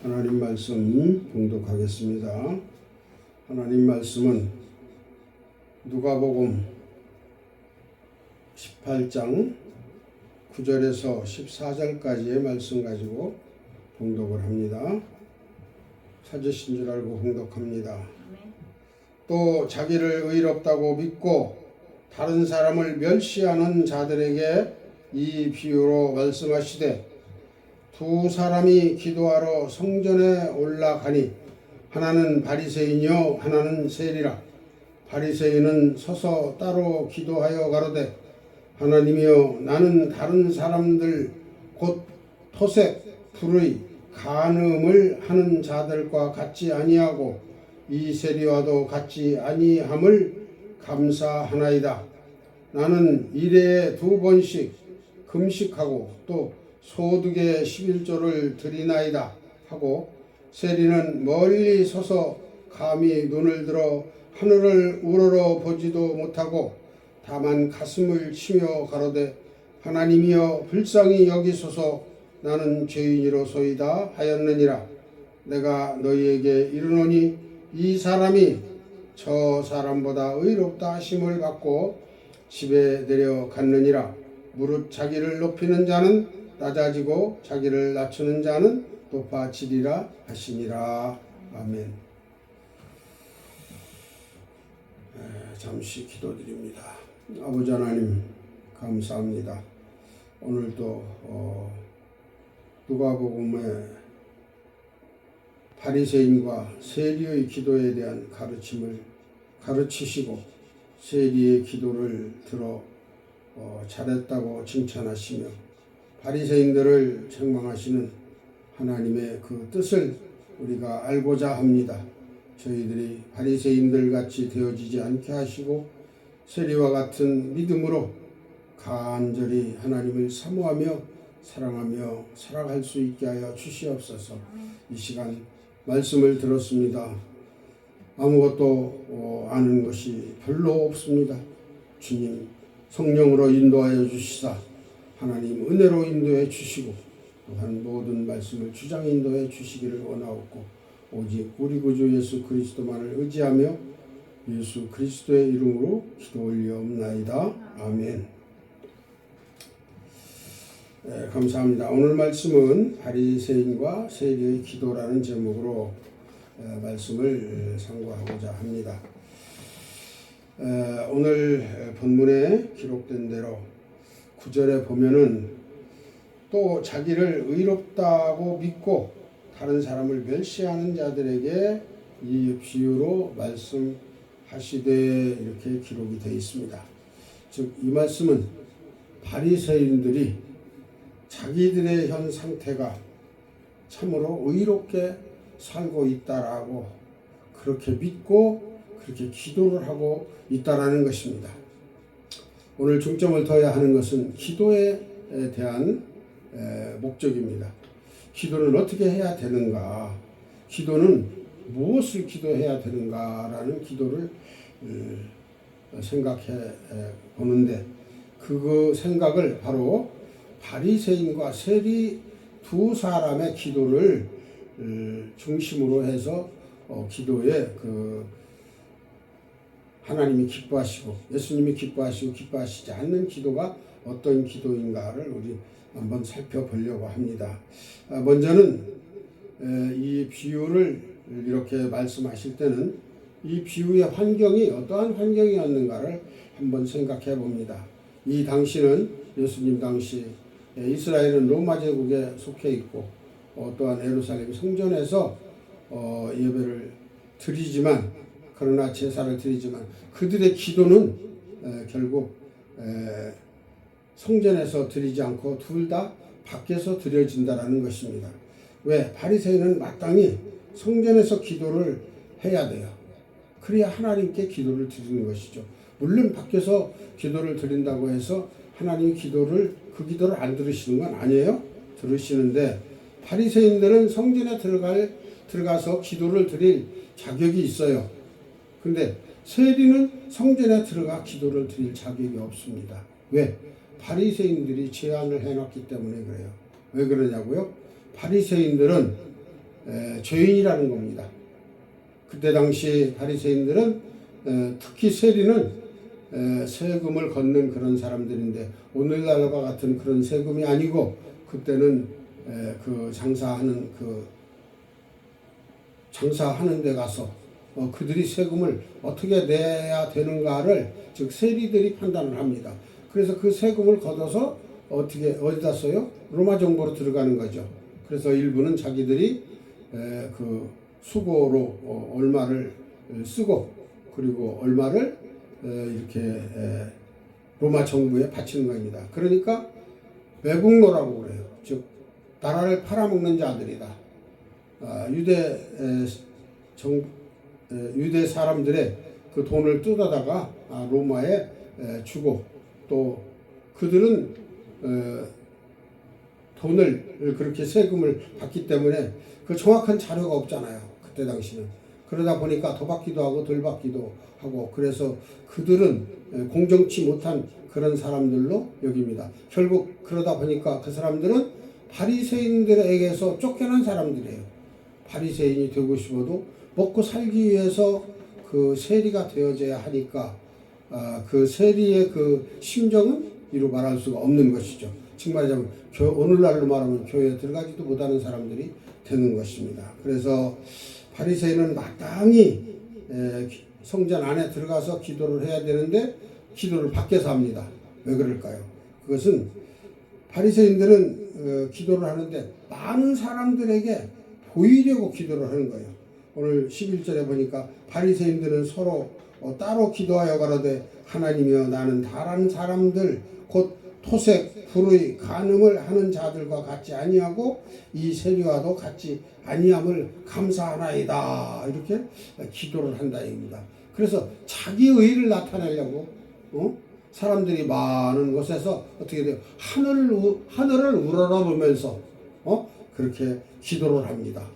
하나님 말씀 봉독하겠습니다. 하나님 말씀은 누가복음 18장 9절에서 14절까지의 말씀 가지고 봉독을 합니다. 찾으신 줄 알고 봉독합니다. 또 자기를 의롭다고 믿고 다른 사람을 멸시하는 자들에게 이 비유로 말씀하시되, 두 사람이 기도하러 성전에 올라가니 하나는 바리새인이요 하나는 세리라. 바리새인은 서서 따로 기도하여 가로되, 하나님이여, 나는 다른 사람들 곧 토색, 불의, 간음을 하는 자들과 같지 아니하고 이 세리와도 같지 아니함을 감사하나이다. 나는 일에 2번씩 금식하고 또 소득의 11조를 드리나이다 하고, 세리는 멀리 서서 감히 눈을 들어 하늘을 우러러 보지도 못하고 다만 가슴을 치며 가로되, 하나님이여, 불쌍히 여기소서, 나는 죄인이로소이다 하였느니라. 내가 너희에게 이르노니 이 사람이 저 사람보다 의롭다 하심을 받고 집에 내려갔느니라. 무릇 자기를 높이는 자는 낮아지고 자기를 낮추는 자는 높아지리라 하시니라. 아멘. 잠시 기도드립니다. 아버지 하나님, 감사합니다. 오늘도 누가복음의 바리새인과 세리의 기도에 대한 가르침을 가르치시고 세리의 기도를 들어 잘했다고 칭찬하시며 바리새인들을 책망하시는 하나님의 그 뜻을 우리가 알고자 합니다. 저희들이 바리새인들 같이 되어지지 않게 하시고 세리와 같은 믿음으로 간절히 하나님을 사모하며 사랑하며 살아갈 수 있게 하여 주시옵소서. 이 시간 말씀을 들었습니다. 아무것도 아는 것이 별로 없습니다. 주님 성령으로 인도하여 주시사 하나님 은혜로 인도해 주시고 또한 모든 말씀을 주장 인도해 주시기를 원하옵고, 오직 우리 구주 예수 그리스도만을 의지하며 예수 그리스도의 이름으로 기도 올리옵나이다. 아멘. 감사합니다. 오늘 말씀은 바리새인과 세리의 기도라는 제목으로 말씀을 상고하고자 합니다. 오늘 본문에 기록된 대로 9절에 보면은 또 자기를 의롭다고 믿고 다른 사람을 멸시하는 자들에게 이 비유로 말씀하시되 이렇게 기록이 되어 있습니다. 즉 이 말씀은 바리새인들이 자기들의 현 상태가 참으로 의롭게 살고 있다라고 그렇게 믿고 그렇게 기도를 하고 있다라는 것입니다. 오늘 중점을 둬야 하는 것은 기도에 대한 목적입니다. 기도는 어떻게 해야 되는가? 기도는 무엇을 기도해야 되는가라는 기도를 생각해 보는데, 그 생각을 바로 바리새인과 세리 두 사람의 기도를 중심으로 해서 기도에 하나님이 기뻐하시고 예수님이 기뻐하시고 기뻐하시지 않는 기도가 어떤 기도인가를 우리 한번 살펴보려고 합니다. 먼저는 이 비유를 이렇게 말씀하실 때는 이 비유의 환경이 어떠한 환경이었는가를 한번 생각해 봅니다. 이 당시는 예수님 당시 이스라엘은 로마 제국에 속해 있고 또한 예루살렘 성전에서 예배를 드리지만, 그러나 제사를 드리지만 그들의 기도는 결국 성전에서 드리지 않고 둘 다 밖에서 드려진다라는 것입니다. 왜? 바리새인은 마땅히 성전에서 기도를 해야 돼요. 그래야 하나님께 기도를 드리는 것이죠. 물론 밖에서 기도를 드린다고 해서 하나님이 그 기도를 안 들으시는 건 아니에요. 들으시는데 바리새인들은 성전에 들어가서 기도를 드릴 자격이 있어요. 근데 세리는 성전에 들어가 기도를 드릴 자격이 없습니다. 왜? 바리새인들이 제안을 해놨기 때문에 그래요. 왜 그러냐고요? 바리새인들은 죄인이라는 겁니다. 그때 당시 바리새인들은 특히 세리는 세금을 걷는 그런 사람들인데 오늘날과 같은 그런 세금이 아니고 그때는 그 장사하는 데 가서 그들이 세금을 어떻게 내야 되는가를 즉 세리들이 판단을 합니다. 그래서 그 세금을 걷어서 어디다 써요? 로마 정부로 들어가는 거죠. 그래서 일부는 자기들이 그 수고로 얼마를 쓰고 그리고 얼마를 이렇게 로마 정부에 바치는 겁니다. 그러니까 매국노라고 그래요. 즉 나라를 팔아먹는 자들이다. 유대 사람들의 그 돈을 뜯어다가 로마에 주고 또 그들은 돈을 그렇게 세금을 받기 때문에 그 정확한 자료가 없잖아요. 그때 당시는. 그러다 보니까 더 받기도 하고 덜 받기도 하고 그래서 그들은 공정치 못한 그런 사람들로 여깁니다. 결국 그러다 보니까 그 사람들은 바리새인들에게서 쫓겨난 사람들이에요. 바리새인이 되고 싶어도 먹고 살기 위해서 그 세리가 되어져야 하니까 그 세리의 그 심정은 이루 말할 수가 없는 것이죠. 즉 말하자면 오늘날로 말하면 교회에 들어가지도 못하는 사람들이 되는 것입니다. 그래서 바리새인은 마땅히 성전 안에 들어가서 기도를 해야 되는데 기도를 밖에서 합니다. 왜 그럴까요? 그것은 바리새인들은 기도를 하는데 많은 사람들에게 보이려고 기도를 하는 거예요. 오늘 11절에 보니까 바리새인들은 서로 따로 기도하여 가로되 하나님이여 나는 다른 사람들 곧 토색, 불의, 간음을 하는 자들과 같지 아니하고 이 세리와도 같지 아니함을 감사하나이다. 이렇게 기도를 한다 입니다. 그래서 자기 의를 나타내려고 사람들이 많은 곳에서 어떻게 돼요? 하늘을 우러러보면서 그렇게 기도를 합니다.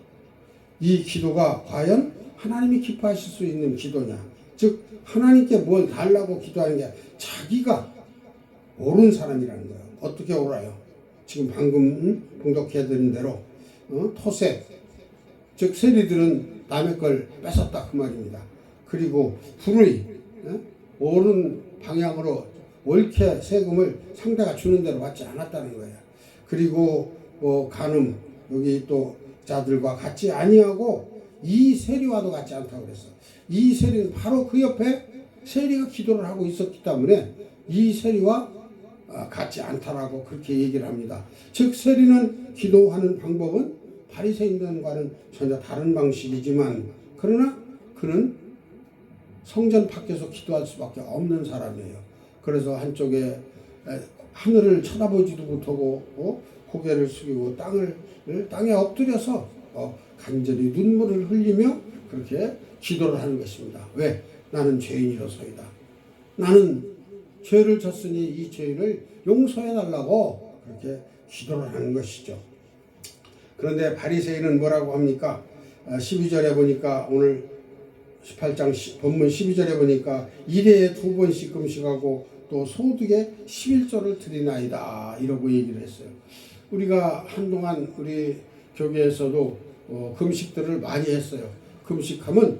이 기도가 과연 하나님이 기뻐하실 수 있는 기도냐? 즉 하나님께 뭘 달라고 기도하는 게 자기가 옳은 사람이라는 거예요. 어떻게 옳아요? 지금 방금 봉독해드린 대로 토색, 즉 세리들은 남의 걸 뺏었다 그 말입니다. 그리고 불의, 옳은 방향으로 옳게 세금을 상대가 주는 대로 받지 않았다는 거예요. 그리고 간음, 여기 또 자들과 같지 아니하고 이 세리와도 같지 않다고 그랬어. 이 세리는 바로 그 옆에 세리가 기도를 하고 있었기 때문에 이 세리와 같지 않다라고 그렇게 얘기를 합니다. 즉 세리는 기도하는 방법은 바리새인들과는 전혀 다른 방식이지만 그러나 그는 성전 밖에서 기도할 수밖에 없는 사람이에요. 그래서 한쪽에 하늘을 쳐다보지도 못하고 고개를 숙이고 땅에 엎드려서 간절히 눈물을 흘리며 그렇게 기도를 하는 것입니다. 왜? 나는 죄인이로소이다. 나는 죄를 졌으니 이 죄를 용서해 달라고 그렇게 기도를 하는 것이죠. 그런데 바리새인은 뭐라고 합니까? 12절에 보니까 오늘 18장 본문 12절에 보니까 일해에 2번씩 금식하고 또 소득에 11조를 드리나이다 이러고 얘기를 했어요. 우리가 한동안 우리 교회에서도 금식들을 많이 했어요. 금식하면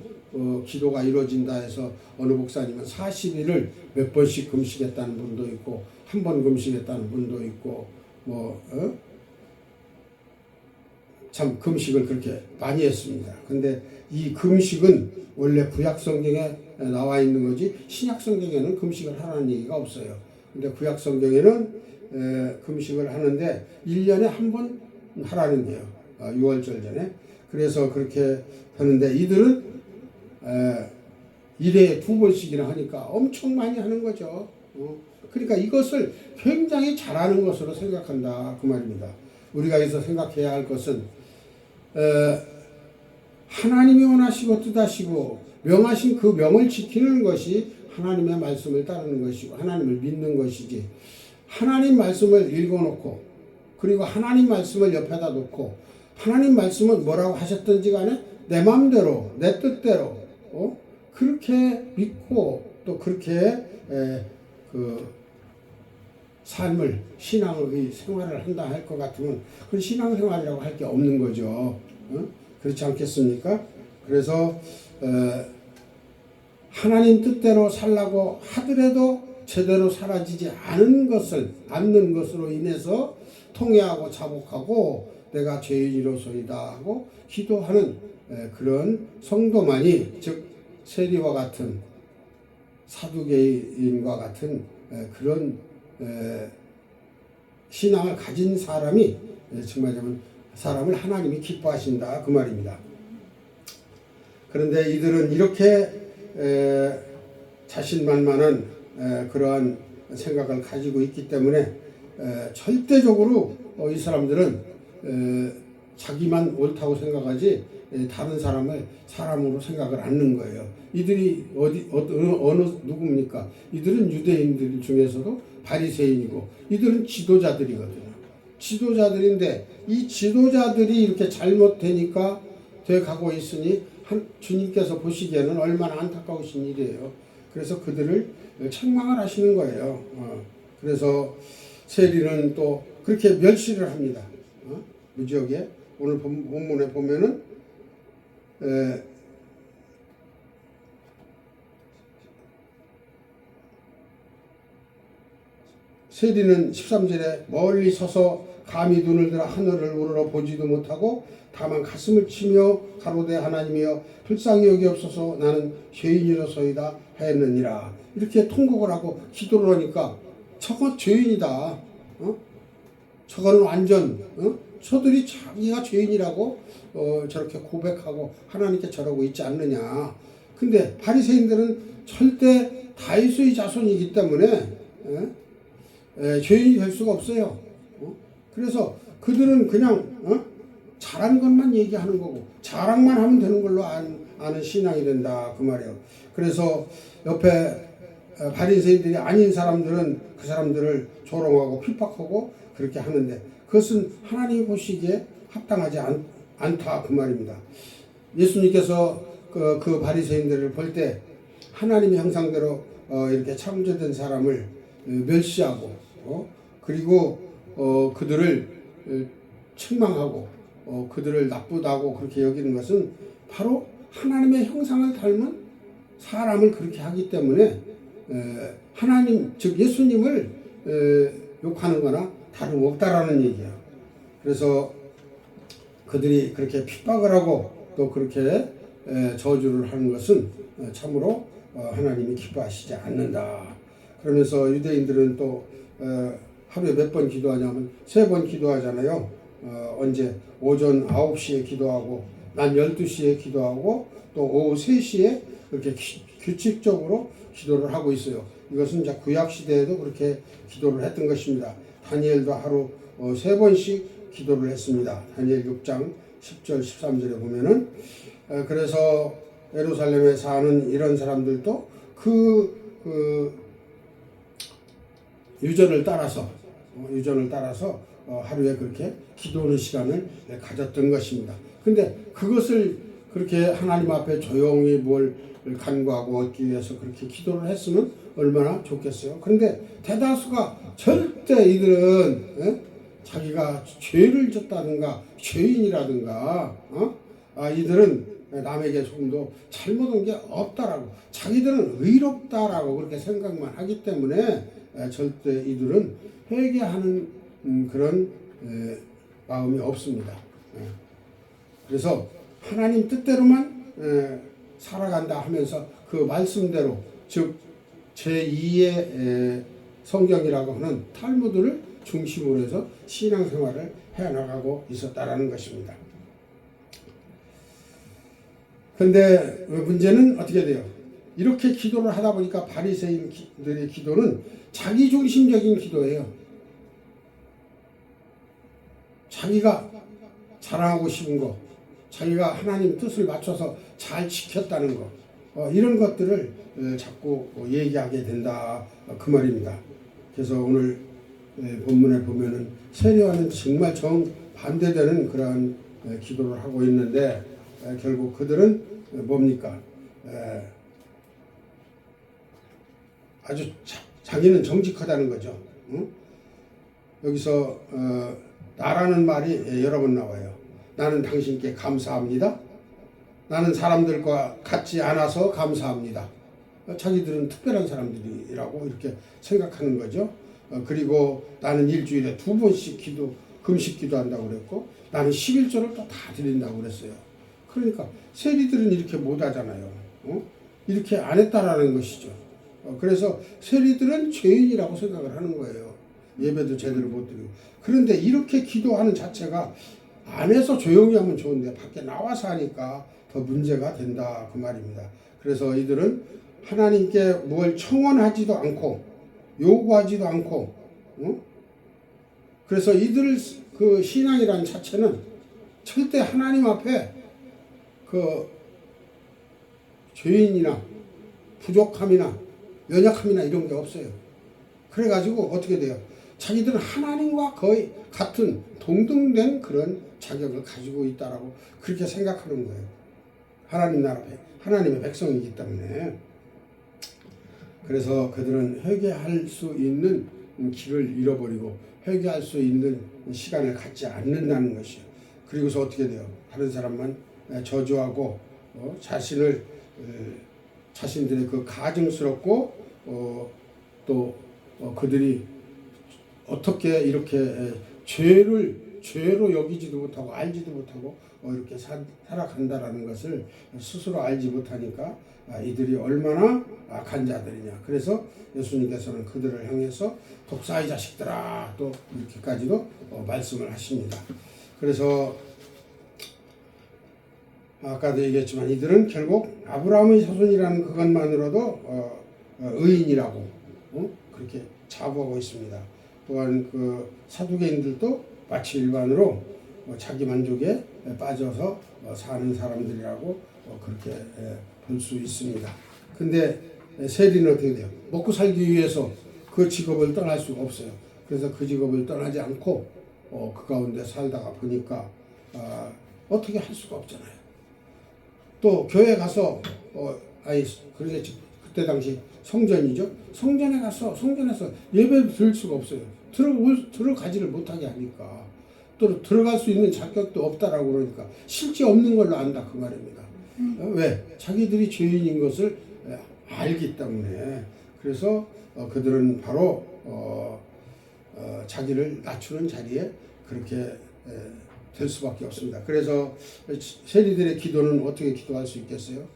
기도가 이루어진다 해서 어느 목사님은 40일을 몇 번씩 금식했다는 분도 있고 한 번 금식했다는 분도 있고 참 금식을 그렇게 많이 했습니다. 근데 이 금식은 원래 구약 성경에 나와 있는 거지 신약 성경에는 금식을 하라는 얘기가 없어요. 근데 구약 성경에는 금식을 하는데 1년에 한 번 하라는 거예요. 6월절 전에. 그래서 그렇게 하는데 이들은 1회에 2번씩이나 하니까 엄청 많이 하는 거죠. 그러니까 이것을 굉장히 잘하는 것으로 생각한다 그 말입니다. 우리가 여기서 생각해야 할 것은 하나님이 원하시고 뜻하시고 명하신 그 명을 지키는 것이 하나님의 말씀을 따르는 것이고 하나님을 믿는 것이지 하나님 말씀을 읽어놓고 그리고 하나님 말씀을 옆에다 놓고 하나님 말씀은 뭐라고 하셨든지 간에 내 마음대로 내 뜻대로 그렇게 믿고 또 그렇게 그 삶을 신앙의 생활을 한다 할 것 같으면 그 신앙생활이라고 할 게 없는 거죠. 그렇지 않겠습니까? 그래서 하나님 뜻대로 살라고 하더라도 제대로 사라지지 않는 것으로 인해서 통회하고 자복하고 내가 죄인이로소이다 하고 기도하는 그런 성도만이, 즉 세리와 같은 사두개인과 같은 그런 신앙을 가진 사람이 정말 사람을 하나님이 기뻐하신다 그 말입니다. 그런데 이들은 이렇게 자신만만한 그러한 생각을 가지고 있기 때문에 절대적으로 이 사람들은 자기만 옳다고 생각하지 다른 사람을 사람으로 생각을 않는 거예요. 이들이 어느 누굽니까? 이들은 유대인들 중에서도 바리새인이고 이들은 지도자들이거든요. 지도자들인데 이 지도자들이 이렇게 잘못되니까 돼 가고 있으니 주님께서 보시기에는 얼마나 안타까우신 일이에요. 그래서 그들을 책망을 하시는 거예요. 그래서 세리는 또 그렇게 멸시를 합니다. 무지하게 오늘 본문에 보면은 세리는 13절에 멀리 서서 감히 눈을 들어 하늘을 우러러 보지도 못하고 다만 가슴을 치며 가로되 하나님이여 불쌍히 여기옵소서 나는 죄인이로소이다 하였느니라. 이렇게 통곡을 하고 기도를 하니까 저거 죄인이다. 저거는 완전 저들이 자기가 죄인이라고 저렇게 고백하고 하나님께 저러고 있지 않느냐. 근데 바리새인들은 절대 다윗의 자손이기 때문에 죄인이 될 수가 없어요. 그래서 그들은 그냥 잘한 것만 얘기하는 거고 자랑만 하면 되는 걸로 아는 신앙이 된다 그 말이에요. 그래서 옆에 바리새인들이 아닌 사람들은 그 사람들을 조롱하고 핍박하고 그렇게 하는데 그것은 하나님이 보시기에 합당하지 않다 그 말입니다. 예수님께서 그 바리새인들을 볼 때 하나님의 형상대로 이렇게 창조된 사람을 멸시하고 그리고 그들을 책망하고 그들을 나쁘다고 그렇게 여기는 것은 바로 하나님의 형상을 닮은 사람을 그렇게 하기 때문에 하나님 즉 예수님을 욕하는 거나 다름없다라는 얘기야. 그래서 그들이 그렇게 핍박을 하고 또 그렇게 저주를 하는 것은 참으로 하나님이 기뻐하시지 않는다. 그러면서 유대인들은 또 하루에 몇 번 기도하냐면 3번 기도하잖아요. 언제 오전 9시에 기도하고 낮 12시에 기도하고 또 오후 3시에 그렇게 규칙적으로 기도를 하고 있어요. 이것은 이제 구약 시대에도 그렇게 기도를 했던 것입니다. 다니엘도 하루 3번씩 기도를 했습니다. 다니엘 6장 10절 13절에 보면은 그래서 예루살렘에 사는 이런 사람들도 그 유전을 따라서 하루에 그렇게 기도하는 시간을 가졌던 것입니다. 근데 그것을 그렇게 하나님 앞에 조용히 뭘 간구하고 얻기 위해서 그렇게 기도를 했으면 얼마나 좋겠어요. 그런데 대다수가 절대 이들은 자기가 죄를 졌다든가 죄인이라든가 이들은 남에게 조금도 잘못한 게 없다라고 자기들은 의롭다라고 그렇게 생각만 하기 때문에 절대 이들은 회개하는 그런 마음이 없습니다. 그래서 하나님 뜻대로만 살아간다 하면서 그 말씀대로 즉 제2의 성경이라고 하는 탈무드를 중심으로 해서 신앙생활을 해나가고 있었다라는 것입니다. 그런데 문제는 어떻게 돼요? 이렇게 기도를 하다 보니까 바리새인들의 기도는 자기중심적인 기도예요. 자기가 자랑하고 싶은 거, 자기가 하나님 뜻을 맞춰서 잘 지켰다는 거, 이런 것들을 자꾸 얘기하게 된다 그 말입니다. 그래서 오늘 본문에 보면은 세례와는 정말 정반대되는 그러한 기도를 하고 있는데 결국 그들은 뭡니까? 아주 자기는 정직하다는 거죠. 응? 여기서 나라는 말이 여러 번 나와요. 나는 당신께 감사합니다. 나는 사람들과 같지 않아서 감사합니다. 자기들은 특별한 사람들이라고 이렇게 생각하는 거죠. 그리고 나는 일주일에 2번씩 금식 기도한다고 그랬고, 나는 11조를 또 다 드린다고 그랬어요. 그러니까 세리들은 이렇게 못 하잖아요. 이렇게 안 했다라는 것이죠. 그래서 세리들은 죄인이라고 생각을 하는 거예요. 예배도 제대로 못 드리고. 그런데 이렇게 기도하는 자체가 안에서 조용히 하면 좋은데 밖에 나와서 하니까 더 문제가 된다 그 말입니다. 그래서 이들은 하나님께 뭘 청원하지도 않고 요구하지도 않고, 그래서 이들 그 신앙이라는 자체는 절대 하나님 앞에 그 죄인이나 부족함이나 연약함이나 이런 게 없어요. 그래가지고 어떻게 돼요? 자기들은 하나님과 거의 같은 동등된 그런 자격을 가지고 있다라고 그렇게 생각하는 거예요. 하나님 나라 하나님의 백성이기 때문에. 그래서 그들은 회개할 수 있는 길을 잃어버리고 회개할 수 있는 시간을 갖지 않는다는 것이에요. 그리고서 어떻게 돼요? 다른 사람만 저주하고 자신들의 그 가증스럽고 또 그들이 어떻게 이렇게 죄로 여기지도 못하고 알지도 못하고 이렇게 살아간다라는 것을 스스로 알지 못하니까 이들이 얼마나 악한 자들이냐. 그래서 예수님께서는 그들을 향해서 독사의 자식들아 또 이렇게까지도 말씀을 하십니다. 그래서 아까도 얘기했지만 이들은 결국 아브라함의 자손이라는 그것만으로도 의인이라고 그렇게 자부하고 있습니다. 또한 그 사두개인들도 마치 일반으로 자기 만족에 빠져서 사는 사람들이라고 그렇게 볼 수 있습니다. 근데 세리는 어떻게 돼요? 먹고 살기 위해서 그 직업을 떠날 수가 없어요. 그래서 그 직업을 떠나지 않고 그 가운데 살다가 보니까 어떻게 할 수가 없잖아요. 또 교회 가서 그러겠지. 그때 당시 성전이죠. 성전에서 예배를 드릴 수가 없어요. 들어가지를 못하게 하니까. 또 들어갈 수 있는 자격도 없다라고 그러니까 실제 없는 걸로 안다 그 말입니다. 왜? 자기들이 죄인인 것을 알기 때문에. 그래서 그들은 바로 자기를 낮추는 자리에 그렇게 될 수밖에 없습니다. 그래서 세리들의 기도는 어떻게 기도할 수 있겠어요?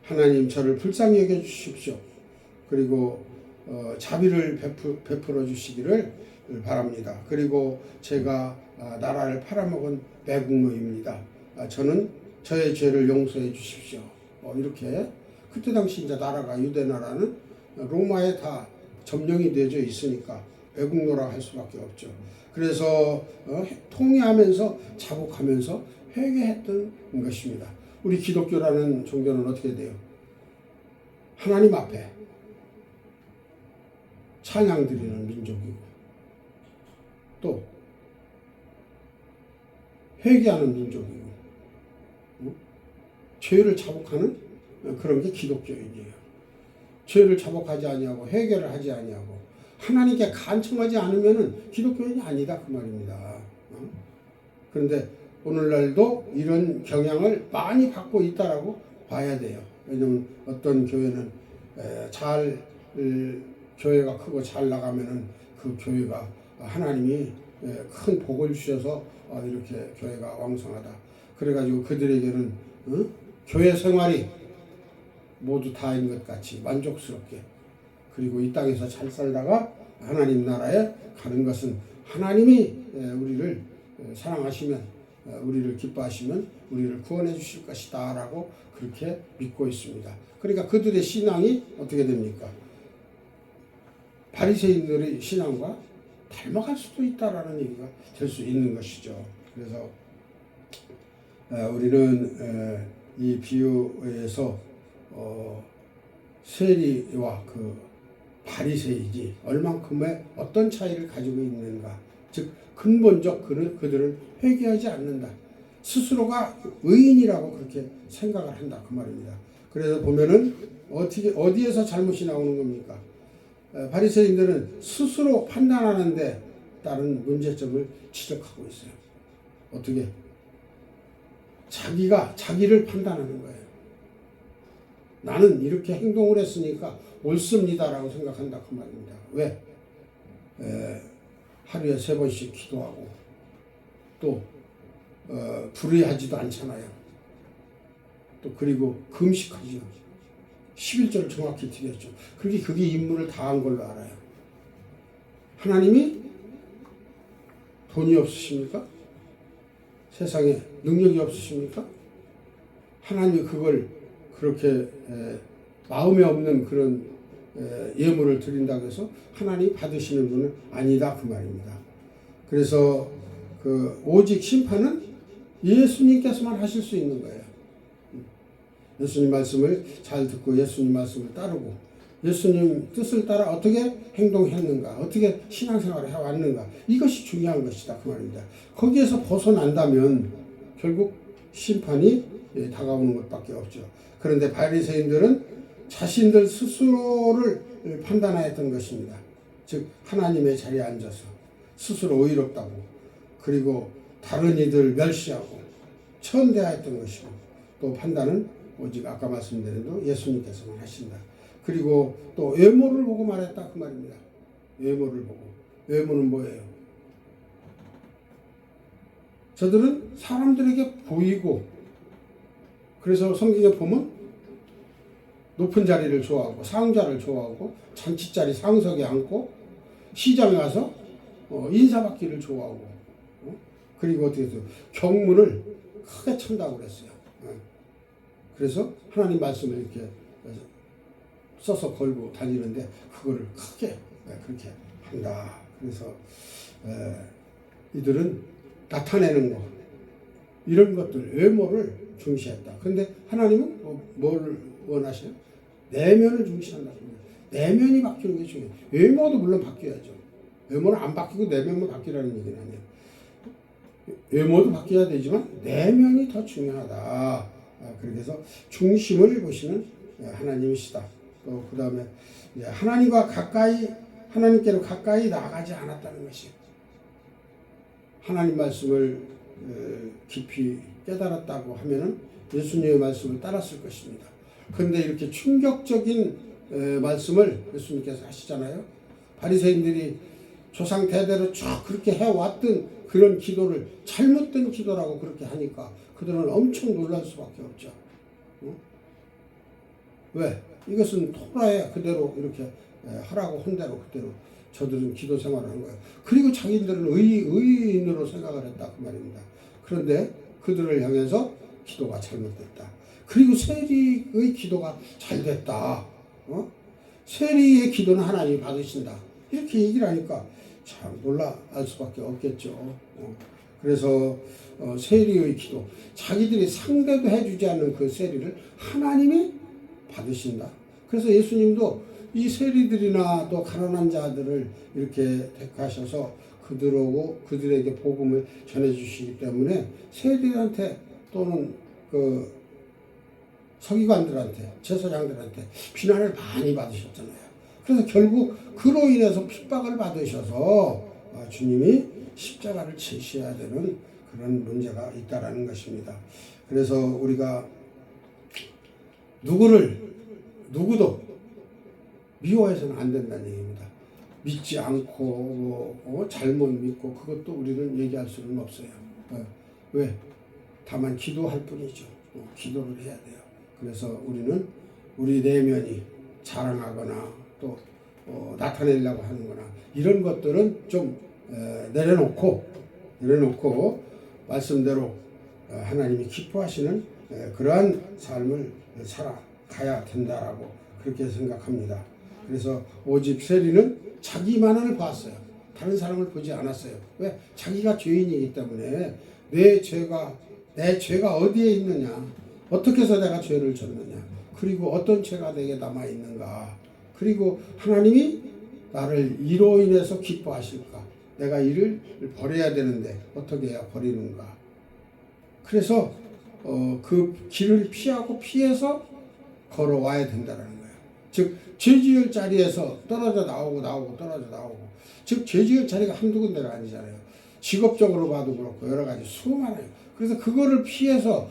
하나님 저를 불쌍히 여겨 주십시오. 그리고 자비를 베풀어 주시기를 바랍니다. 그리고 제가 나라를 팔아먹은 매국노입니다. 저는 저의 죄를 용서해 주십시오. 이렇게 그때 당시 이제 나라가 유대 나라는 로마에 다 점령이 되어 있으니까 매국노라고 할 수밖에 없죠. 그래서 통회하면서 자복하면서 회개했던 것입니다. 우리 기독교라는 종교는 어떻게 돼요? 하나님 앞에 찬양 드리는 민족이고 또 회개하는 민족이고 죄를 자복하는 그런 게 기독교인이에요. 죄를 자복하지 아니하고 회개를 하지 아니하고 하나님께 간청하지 않으면은 기독교인이 아니다 그 말입니다. 그런데 오늘날도 이런 경향을 많이 받고 있다라고 봐야 돼요. 왜냐면 어떤 교회는 교회가 크고 잘 나가면은 그 교회가 하나님이 큰 복을 주셔서 이렇게 교회가 왕성하다. 그래가지고 그들에게는 교회 생활이 모두 다인 것 같이 만족스럽게, 그리고 이 땅에서 잘 살다가 하나님 나라에 가는 것은 하나님이 우리를 사랑하시면, 우리를 기뻐하시면 우리를 구원해 주실 것이다 라고 그렇게 믿고 있습니다. 그러니까 그들의 신앙이 어떻게 됩니까? 바리새인들의 신앙과 닮아갈 수도 있다라는 얘기가 될 수 있는 것이죠. 그래서 우리는 이 비유에서 세리와 그 바리새인이 얼만큼의 어떤 차이를 가지고 있는가, 즉 근본적 그들은 회개하지 않는다, 스스로가 의인이라고 그렇게 생각을 한다 그 말입니다. 그래서 보면은 어디에서 잘못이 나오는 겁니까? 바리새인들은 스스로 판단하는데 따른 문제점을 지적하고 있어요. 어떻게? 자기가 자기를 판단하는 거예요. 나는 이렇게 행동을 했으니까 옳습니다라고 생각한다 그 말입니다. 왜? 하루에 3번씩 기도하고 또 불의하지도 않잖아요. 또 그리고 금식하지요. 11절을 정확히 드렸죠. 그게 임무를 다한 걸로 알아요. 하나님이 돈이 없으십니까? 세상에 능력이 없으십니까? 하나님이 그걸 그렇게 마음에 없는 그런 예물을 드린다고 해서 하나님이 받으시는 분은 아니다 그 말입니다. 그래서 오직 심판은 예수님께서만 하실 수 있는 거예요. 예수님 말씀을 잘 듣고 예수님 말씀을 따르고 예수님 뜻을 따라 어떻게 행동했는가, 어떻게 신앙생활을 해왔는가, 이것이 중요한 것이다 그 말입니다. 거기에서 벗어난다면 결국 심판이 다가오는 것밖에 없죠. 그런데 바리새인들은 자신들 스스로를 판단하였던 것입니다. 즉 하나님의 자리에 앉아서 스스로 의롭다고, 그리고 다른 이들 멸시하고 천대하였던 것이고, 또 판단은 오직 아까 말씀드린 대로 예수님께서만 하신다. 그리고 또 외모를 보고 말했다 그 말입니다. 외모를 보고. 외모는 뭐예요? 저들은 사람들에게 보이고, 그래서 성경에 보면 높은 자리를 좋아하고 상자를 좋아하고 잔치자리 상석에 앉고 시장에 가서 인사받기를 좋아하고, 그리고 어떻게 해서 경문을 크게 찬다고 그랬어요. 그래서 하나님 말씀을 이렇게 써서 걸고 다니는데 그거를 크게 그렇게 한다. 그래서 이들은 나타내는 거, 이런 것들, 외모를 중시했다. 근데 하나님은 뭘 원하셔요? 내면을 중시한다. 내면이 바뀌는 게 중요해요. 외모도 물론 바뀌어야죠. 외모는 안 바뀌고 내면만 바뀌라는 얘기는 아니에요. 외모도 바뀌어야 되지만 내면이 더 중요하다. 그래서 중심을 보시는 하나님이시다. 또 그 다음에 하나님께로 가까이 나가지 않았다는 것이에요. 하나님 말씀을 깊이 깨달았다고 하면은 예수님의 말씀을 따랐을 것입니다. 그런데 이렇게 충격적인 말씀을 예수님께서 하시잖아요. 바리새인들이 조상 대대로 쭉 그렇게 해왔던 그런 기도를 잘못된 기도라고 그렇게 하니까 그들은 엄청 놀랄 수밖에 없죠. 왜? 이것은 토라에 그대로 이렇게 하라고 한 대로 그대로 저들은 기도 생활을 한 거예요. 그리고 자기들은 의인으로 생각을 했다 그 말입니다. 그런데 그들을 향해서 기도가 잘못됐다. 그리고 세리의 기도가 잘 됐다. 세리의 기도는 하나님이 받으신다. 이렇게 얘기를 하니까 참 놀라 알 수밖에 없겠죠. 그래서 세리의 기도, 자기들이 상대도 해주지 않는 그 세리를 하나님이 받으신다. 그래서 예수님도 이 세리들이나 또 가난한 자들을 이렇게 택하셔서 그들에게 복음을 전해주시기 때문에 세리들한테 또는 그 서기관들한테, 제사장들한테 비난을 많이 받으셨잖아요. 그래서 결국 그로 인해서 핍박을 받으셔서 주님이 십자가를 지셔야 되는 그런 문제가 있다라는 것입니다. 그래서 우리가 누구도 미워해서는 안 된다는 얘기입니다. 믿지 않고 잘못 믿고 그것도 우리는 얘기할 수는 없어요. 왜? 다만 기도할 뿐이죠. 기도를 해야 돼요. 그래서 우리는 우리 내면이 자랑하거나 또 나타내려고 하는 거나 이런 것들은 좀 내려놓고 말씀대로 하나님이 기뻐하시는 그러한 삶을 살아가야 된다라고 그렇게 생각합니다. 그래서 오직 세리는 자기만을 봤어요. 다른 사람을 보지 않았어요. 왜? 자기가 죄인이기 때문에 내 죄가 어디에 있느냐, 어떻게 해서 내가 죄를 졌느냐, 그리고 어떤 죄가 내게 남아있는가, 그리고 하나님이 나를 이로 인해서 기뻐하실까, 내가 이를 버려야 되는데 어떻게 해야 버리는가. 그래서 그 길을 피해서 걸어와야 된다는 거예요. 즉 죄지을 자리에서 떨어져 나오고 떨어져 나오고, 즉 죄지을 자리가 한두 군데가 아니잖아요. 직업적으로 봐도 그렇고 여러 가지 수많아요. 그래서 그거를 피해서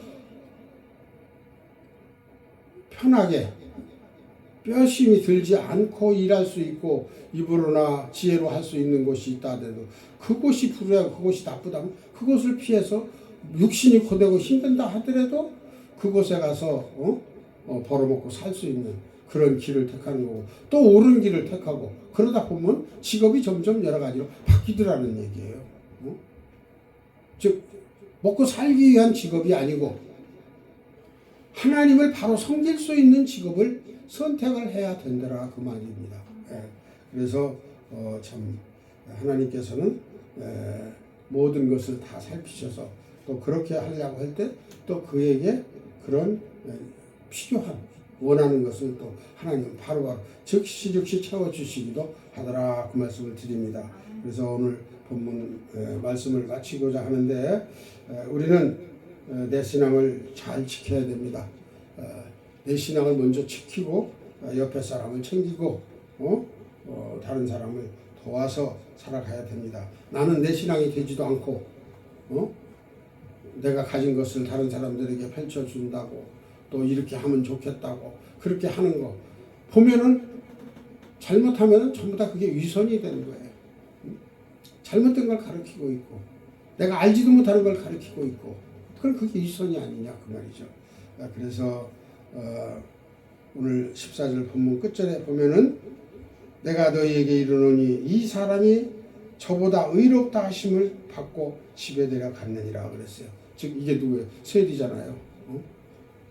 편하게 뼈심이 들지 않고 일할 수 있고 입으로나 지혜로 할 수 있는 곳이 있다 하더라도 그곳이 불우하고 그곳이 나쁘다면 그곳을 피해서 육신이 고되고 힘든다 하더라도 그곳에 가서 벌어먹고 살 수 있는 그런 길을 택하는 거고 또 옳은 길을 택하고 그러다 보면 직업이 점점 여러 가지로 바뀌더라는 얘기예요. 즉 먹고 살기 위한 직업이 아니고 하나님을 바로 섬길 수 있는 직업을 선택을 해야 된다라 그 말입니다. 그래서 참 하나님께서는 모든 것을 다 살피셔서 또 그렇게 하려고 할 때 또 그에게 그런 필요한 원하는 것을 또 하나님은 바로바로 즉시 채워주시기도 하더라 그 말씀을 드립니다. 그래서 오늘 본문 말씀을 마치고자 하는데 우리는 내 신앙을 잘 지켜야 됩니다. 내 신앙을 먼저 지키고 옆에 사람을 챙기고 다른 사람을 도와서 살아가야 됩니다. 나는 내 신앙이 되지도 않고 내가 가진 것을 다른 사람들에게 펼쳐준다고 또 이렇게 하면 좋겠다고 그렇게 하는 거 보면은 잘못하면은 전부 다 그게 위선이 되는 거예요. 잘못된 걸 가르치고 있고 내가 알지도 못하는 걸 가르치고 있고 그럼 그게 위선이 아니냐 그 말이죠. 그래서 오늘 14절 본문 끝절에 보면은 내가 너희에게 이르노니 이 사람이 저보다 의롭다 하심을 받고 집에 데려갔느니라 그랬어요. 즉 이게 누구예요? 세리잖아요.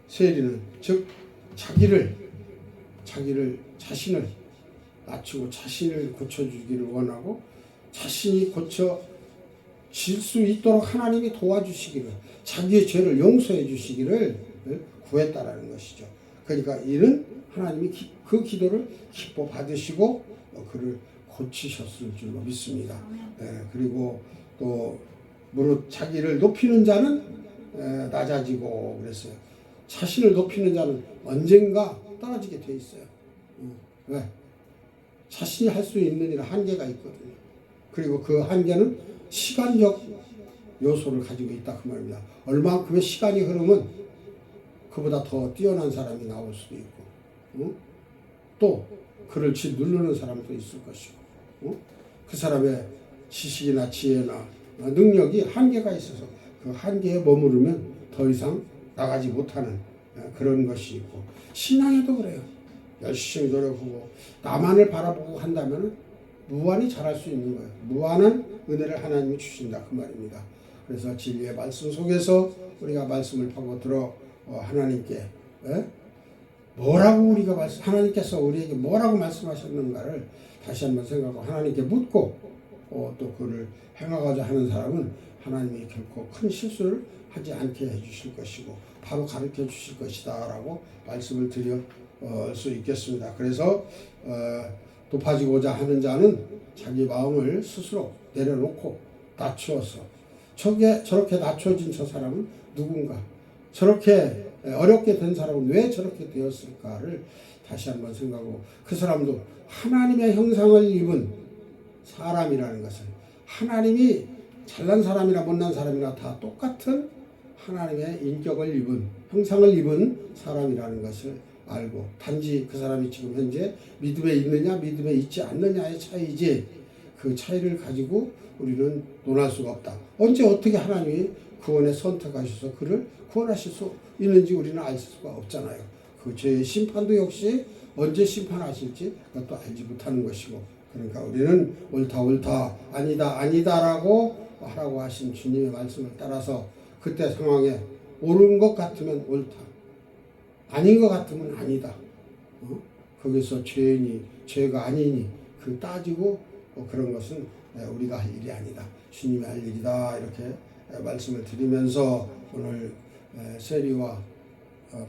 세리는 즉 자신을 낮추고 자신을 고쳐주기를 원하고 자신이 고쳐질 수 있도록 하나님이 도와주시기를 자기의 죄를 용서해 주시기를 구했다라는 것이죠. 그러니까 이는 하나님이 그 기도를 기뻐 받으시고 그를 고치셨을 줄로 믿습니다. 그리고 또 무릇 자기를 높이는 자는 낮아지고 그랬어요. 자신을 높이는 자는 언젠가 떨어지게 돼 있어요. 왜? 자신이 할 수 있는 일은 한계가 있거든요. 그리고 그 한계는 시간적 요소를 가지고 있다 그 말입니다. 얼마큼의 시간이 흐르면 그보다 더 뛰어난 사람이 나올 수도 있고 또 그를 짓누르는 사람도 있을 것이고 그 사람의 지식이나 지혜나 능력이 한계가 있어서 그 한계에 머무르면 더 이상 나가지 못하는 그런 것이 있고 신앙에도 그래요. 열심히 노력하고 나만을 바라보고 한다면 무한히 잘할 수 있는 거예요. 무한한 은혜를 하나님이 주신다 그 말입니다. 그래서 진리의 말씀 속에서 우리가 말씀을 파고들어 하나님께 뭐라고 우리가 하나님께서 우리에게 뭐라고 말씀하셨는가를 다시 한번 생각하고 하나님께 묻고 또 그를 행하고자 하는 사람은 하나님이 결코 큰 실수를 하지 않게 해주실 것이고 바로 가르쳐 주실 것이다 라고 말씀을 드릴 수 있겠습니다. 그래서 높아지고자 하는 자는 자기 마음을 스스로 내려놓고 낮추어서 저렇게 낮춰진 저 사람은 누군가 저렇게 어렵게 된 사람은 왜 저렇게 되었을까를 다시 한번 생각하고 그 사람도 하나님의 형상을 입은 사람이라는 것을 하나님이 잘난 사람이나 못난 사람이나 다 똑같은 하나님의 인격을 입은 형상을 입은 사람이라는 것을 알고 단지 그 사람이 지금 현재 믿음에 있느냐 믿음에 있지 않느냐의 차이지 그 차이를 가지고 우리는 논할 수가 없다. 언제 어떻게 하나님이 구원에 선택하셔서 그를 구원하실 수 있는지 우리는 알 수가 없잖아요. 그 죄의 심판도 역시 언제 심판하실지 그것도 알지 못하는 것이고 그러니까 우리는 옳다 아니다라고 하라고 하신 주님의 말씀을 따라서 그때 상황에 옳은 것 같으면 옳다 아닌 것 같으면 아니다. 거기서 죄인이 죄가 아니니 그 따지고 그런 것은 우리가 할 일이 아니다. 주님이 할 일이다. 이렇게 말씀을 드리면서 오늘 세리와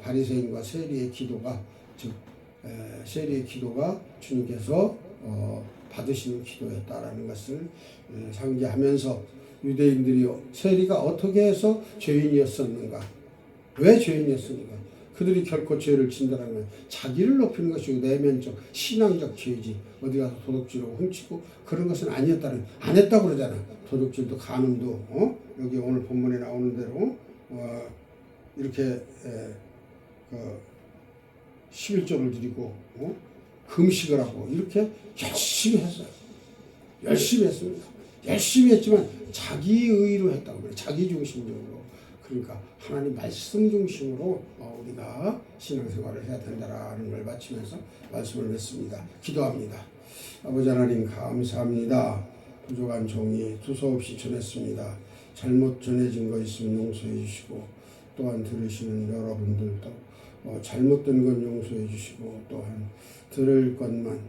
바리새인과 세리의 기도가 즉 세리의 기도가 주님께서 받으시는 기도였다라는 것을 상기하면서 유대인들이 세리가 어떻게 해서 죄인이었었는가? 왜 죄인이었습니까? 그들이 결코 죄를 진다는 건 자기를 높이는 것이고 내면적 신앙적 죄지 어디 가서 도둑질하고 훔치고 그런 것은 아니었다는 안 했다고 그러잖아. 도둑질도 간음도 여기 오늘 본문에 나오는 대로 이렇게 11조를 드리고 금식을 하고 이렇게 열심히 했어요. 열심히 했습니다. 열심히 했지만 자기 의로 했다고 그래요. 자기 중심적으로. 그러니까 하나님 말씀 중심으로 우리가 신앙생활을 해야 된다라는 걸 마치면서 말씀을 맺습니다. 기도합니다. 아버지 하나님 감사합니다. 부족한 종이 두서없이 전했습니다. 잘못 전해진 거 있으면 용서해 주시고 또한 들으시는 여러분들도 잘못된 건 용서해 주시고 또한 들을 것만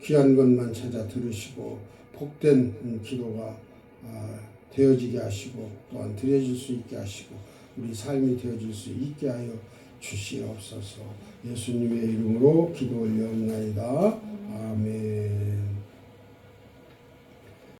귀한 것만 찾아 들으시고 복된 기도가 되어지게 하시고 또한 드려질 수 있게 하시고 우리 삶이 되어질 수 있게 하여 주시옵소서. 예수님의 이름으로 기도 올려옵나이다. 아멘.